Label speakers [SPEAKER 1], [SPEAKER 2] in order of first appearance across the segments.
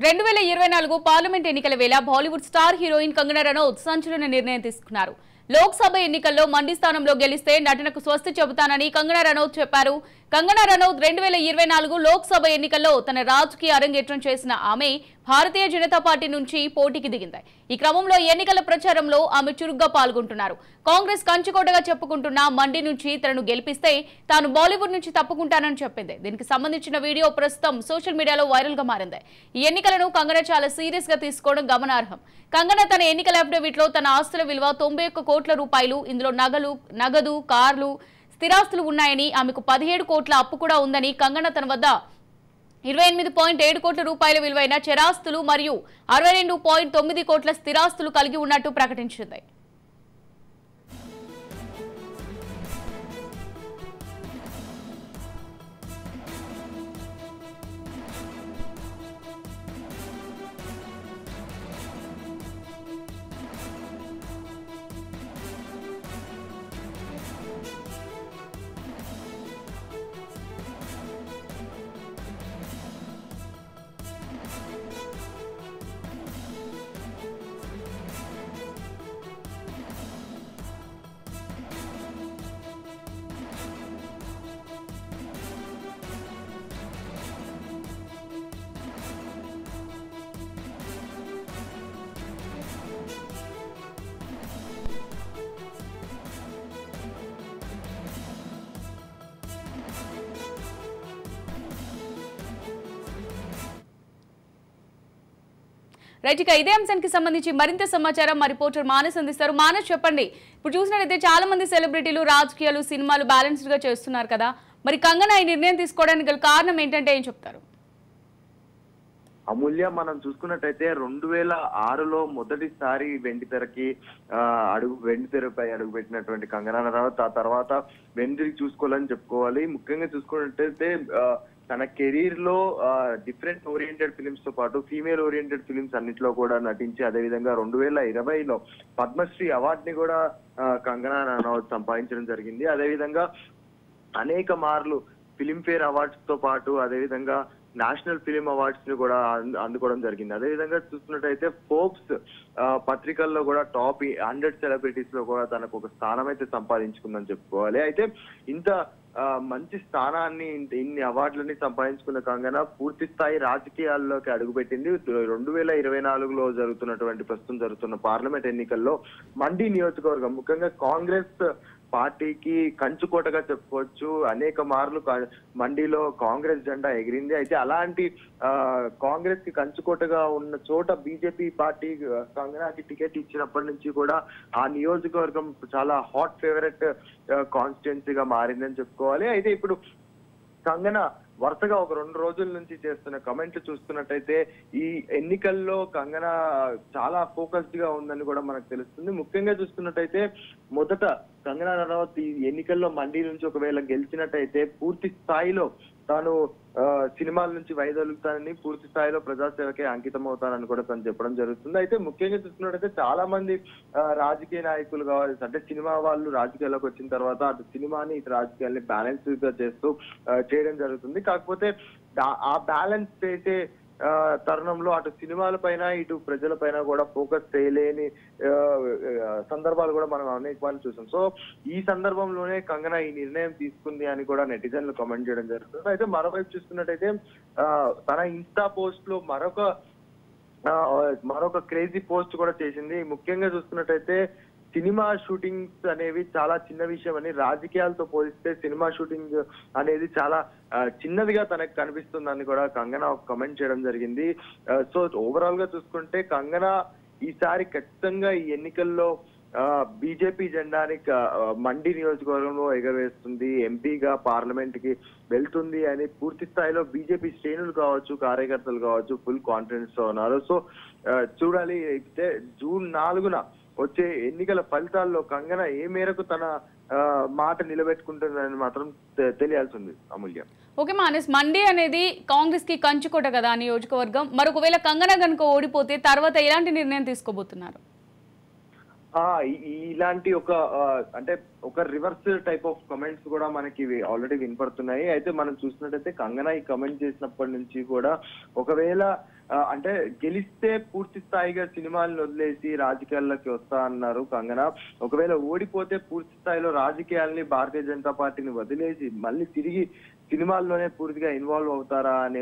[SPEAKER 1] 2024 parliament ఎన్నికల వేళ Bollywood star heroine Kangana Ranaut సంచలన నిర్ణయం తీసుకున్నారు. లోక్సభ ఎన్నికల్లో మండి స్థానంలో గెలిస్తే నటనకు స్వస్తి చెబుతానని కంగనా రనౌత్ చెప్పారు. కంగనా రనౌత్ 2024 లోక్సభ ఎన్నికల్లో తన రాజకీయ అరంగేట్రం చేసిన ఆమె భారతీయ జనతా పార్టీ నుంచి పోటీకి దిగింది. ఈ క్రమంలో ఎన్నికల ప్రచారంలో ఆమె చురుగ్గా పాల్గొంటున్నారు. కాంగ్రెస్ కంచుకోటగా చెప్పుకుంటున్న మండి నుంచి తనను గెలిపిస్తే తాను బాలీవుడ్ నుంచి తప్పుకుంటానని చెప్పింది. దీనికి సంబంధించిన వీడియో ప్రస్తుతం సోషల్ మీడియాలో వైరల్ గా మారింది. ఈ ఎన్నికలను కంగనా చాలా సీరియస్ గా తీసుకోవడం గమనార్హం. కంగనా తన ఎన్నికల అఫిడవిట్ లో తన ఆస్తుల విలువ 91 కోట్ల రూపాయలు, ఇందులో నగదు, కార్లు, స్థిరాస్తులు ఉన్నాయని, ఆమెకు 17 కోట్ల అప్పు కూడా ఉందని, కంగనా తన వద్ద 28.7 కోట్ల రూపాయల విలువైన చరాస్తులు మరియు 62.9 కోట్ల స్థిరాస్తులు కలిగి ఉన్నట్టు ప్రకటించింది. రైట్, ఇక ఇదే అంశానికి సంబంధించి మరింత సమాచారం మా రిపోర్టర్ మానస్ అందిస్తారు. మానస్, చెప్పండి. ఇప్పుడు చూసినట్లయితే చాలా మంది సెలబ్రిటీలు రాజకీయాలు, సినిమాలు బ్యాలెన్స్డ్ గా చేస్తున్నారు కదా, మరి కంగనా ఈ నిర్ణయం తీసుకోవడానికి గల కారణం ఏంటంటే ఏం చెప్తారు?
[SPEAKER 2] అమూల్య, మనం చూసుకున్నట్టయితే 2006లో మొదటిసారి వెండితెరపై అడుగు పెట్టినటువంటి కంగనా రనౌత్ ఆ తర్వాత వెండికి చూసుకోవాలని చెప్పుకోవాలి. ముఖ్యంగా చూసుకున్నట్టయితే తన కెరీర్ లో డిఫరెంట్ ఓరియంటెడ్ ఫిలిమ్స్ తో పాటు ఫీమేల్ ఓరియంటెడ్ ఫిలిమ్స్ అన్నింటిలో కూడా నటించి, అదేవిధంగా 2020లో పద్మశ్రీ అవార్డుని కూడా కంగనా రనౌత్ సంపాదించడం జరిగింది. అదేవిధంగా అనేక మార్లు ఫిలింఫేర్ అవార్డ్స్ తో పాటు అదేవిధంగా నేషనల్ ఫిలిం అవార్డ్స్ ని కూడా అందుకోవడం జరిగింది. అదేవిధంగా చూసుకున్నట్టయితే ఫోర్బ్స్ పత్రికల్లో కూడా టాప్ 100 సెలబ్రిటీస్ లో కూడా తనకు ఒక స్థానం అయితే సంపాదించుకుందని చెప్పుకోవాలి. అయితే ఇంత మంచి స్థానాన్ని, ఇన్ని అవార్డులని సంపాదించుకున్న కంగనా పూర్తి స్థాయి రాజకీయాల్లోకి అడుగుపెట్టింది. 2024లో ప్రస్తుతం జరుగుతున్న పార్లమెంట్ ఎన్నికల్లో మండి నియోజకవర్గం ముఖ్యంగా కాంగ్రెస్ పార్టీకి కంచుకోటగా చెప్పుకోవచ్చు. అనేక మార్లు మండిలో కాంగ్రెస్ జెండా ఎగిరింది. అయితే అలాంటి కాంగ్రెస్ కి కంచుకోటగా ఉన్న చోట బీజేపీ పార్టీ కంగనాకి టికెట్ ఇచ్చినప్పటి నుంచి కూడా ఆ నియోజకవర్గం చాలా హాట్ ఫేవరెట్ కాన్స్టిట్యున్సీగా మారిందని చెప్పుకోవాలి. అయితే ఇప్పుడు కంగనా వరుసగా ఒక 2 రోజుల నుంచి చేస్తున్న కమెంట్లు చూస్తున్నట్టయితే ఈ ఎన్నికల్లో కంగనా చాలా ఫోకస్డ్ గా ఉందని కూడా మనకు తెలుస్తుంది. ముఖ్యంగా చూస్తున్నట్టయితే మొదట కంగనా రనౌత్ ఈ ఎన్నికల్లో మండి నుంచి ఒకవేళ గెలిచినట్టయితే పూర్తి స్థాయిలో తాను సినిమాల నుంచి వైదొలుగుతానని, పూర్తి స్థాయిలో ప్రజాసేవకే అంకితం అవుతానని కూడా తను చెప్పడం జరుగుతుంది. అయితే ముఖ్యంగా చూస్తున్నట్టయితే చాలా మంది రాజకీయ నాయకులు కావాలి అంటే సినిమా వాళ్ళు రాజకీయాల్లోకి వచ్చిన తర్వాత అటు సినిమాని ఇటు రాజకీయాల్ని బ్యాలెన్స్ గా చేస్తూ చేయడం జరుగుతుంది. కాకపోతే ఆ బ్యాలెన్స్ చేసే తరుణంలో అటు సినిమాల పైన ఇటు ప్రజల పైన కూడా ఫోకస్ చేయలేని సందర్భాలు కూడా మనం అనేక వాళ్ళు చూసాం. సో ఈ సందర్భంలోనే కంగనా ఈ నిర్ణయం తీసుకుంది అని కూడా నెటిజన్లు కామెంట్ చేయడం జరుగుతుంది. అయితే మరోవైపు చూస్తున్నట్టయితే తన ఇన్స్టా పోస్ట్ లో మరొక క్రేజీ పోస్ట్ కూడా చేసింది. ముఖ్యంగా చూస్తున్నట్టయితే సినిమా షూటింగ్స్ అనేవి చాలా చిన్న విషయం అని, రాజకీయాలతో పోలిస్తే సినిమా షూటింగ్ అనేది చాలా చిన్నదిగా తనకు కనిపిస్తుందని కూడా కంగనా కమెంట్ చేయడం జరిగింది. సో ఓవరాల్ గా చూసుకుంటే కంగనా ఈసారి ఖచ్చితంగా ఈ ఎన్నికల్లో బీజేపీ జెండాని మండి నియోజకవర్గంలో ఎగరవేస్తుంది, ఎంపీగా పార్లమెంట్ కి వెళ్తుంది అని పూర్తి స్థాయిలో బీజేపీ శ్రేణులు కావచ్చు, కార్యకర్తలు కావచ్చు ఫుల్ కాన్ఫిడెన్స్ తో ఉన్నారు. సో చూడాలి అయితే జూన్ 4న వచ్చే ఎన్నికల ఫలితాల్లో కంగనా ఏ మేరకు తన మాట నిలబెట్టుకుంటుందని మాత్రం తెలియాల్సింది అమూల్య.
[SPEAKER 1] ఓకే మానస్, మండి అనేది కాంగ్రెస్ కి కంచుకోట కదా నియోజకవర్గం. మరొకవేళ కంగనా కనుక ఓడిపోతే తర్వాత ఎలాంటి నిర్ణయం తీసుకోబోతున్నారు?
[SPEAKER 2] ఇలాంటి ఒక రివర్స్ టైప్ ఆఫ్ కమెంట్స్ కూడా మనకి ఆల్రెడీ వినపడుతున్నాయి. అయితే మనం చూసినట్టయితే కంగనా ఈ కమెంట్ చేసినప్పటి నుంచి కూడా ఒకవేళ అంటే గెలిస్తే పూర్తి స్థాయిగా సినిమాలను వదిలేసి రాజకీయాల్లోకి వస్తా అన్నారు కంగనా. ఒకవేళ ఓడిపోతే పూర్తి స్థాయిలో రాజకీయాల్ని భారతీయ జనతా పార్టీని వదిలేసి మళ్ళీ తిరిగి సినిమాల్లోనే పూర్తిగా ఇన్వాల్వ్ అవుతారా అనే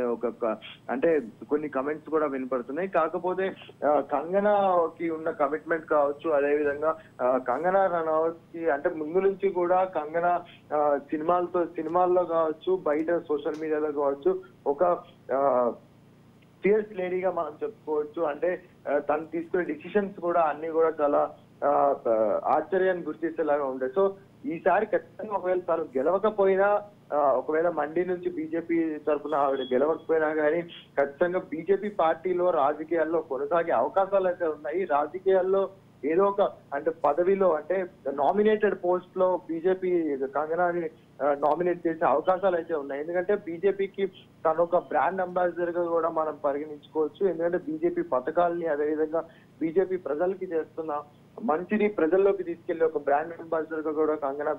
[SPEAKER 2] అంటే కొన్ని కమెంట్స్ కూడా వినపడుతున్నాయి. కాకపోతే కంగనాకి ఉన్న కమిట్మెంట్ కావచ్చు, అదేవిధంగా కంగనా రనౌత్ కి అంటే ముందు నుంచి కూడా కంగనా సినిమాల్లో కావచ్చు, బయట సోషల్ మీడియాలో కావచ్చు ఒక ఫియర్స్ లేడీగా మనం చెప్పుకోవచ్చు. అంటే తను తీసుకునే డిసిషన్స్ కూడా అన్ని కూడా చాలా ఆశ్చర్యాన్ని గుర్తించేలాగా ఉంటాయి. సో ఈసారి ఖచ్చితంగా ఒకవేళ తను గెలవకపోయినా, ఒకవేళ మండి నుంచి బీజేపీ తరఫున ఆవిడ గెలవకపోయినా కానీ ఖచ్చితంగా బీజేపీ పార్టీలో రాజకీయాల్లో కొనసాగే అవకాశాలు అయితే ఉన్నాయి. రాజకీయాల్లో ఏదో ఒక అంటే పదవిలో అంటే నామినేటెడ్ పోస్ట్ లో బీజేపీ కంగనాని నామినేట్ చేసే అవకాశాలు అయితే ఉన్నాయి. ఎందుకంటే బీజేపీకి తను ఒక బ్రాండ్ అంబాసిడర్ గా కూడా మనం పరిగణించుకోవచ్చు. ఎందుకంటే బీజేపీ పథకాలని, అదేవిధంగా బీజేపీ ప్రజలకి చేస్తున్న మంచిని ప్రజల్లోకి తీసుకెళ్లి ఒక బ్రాండ్ అంబాసిడర్ గా కూడా కంగనా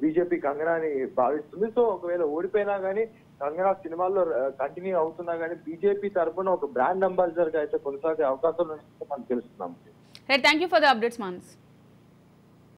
[SPEAKER 2] బీజేపీ కంగనాని భావిస్తుంది. సో ఒకవేళ ఓడిపోయినా కానీ కంగనా సినిమాల్లో కంటిన్యూ అవుతున్నా కానీ బీజేపీ తరఫున ఒక బ్రాండ్ అంబాసిడర్ గా అయితే కొనసాగే అవకాశం మనం తెలుస్తున్నాం.
[SPEAKER 1] Right, thank you for the updates Manas.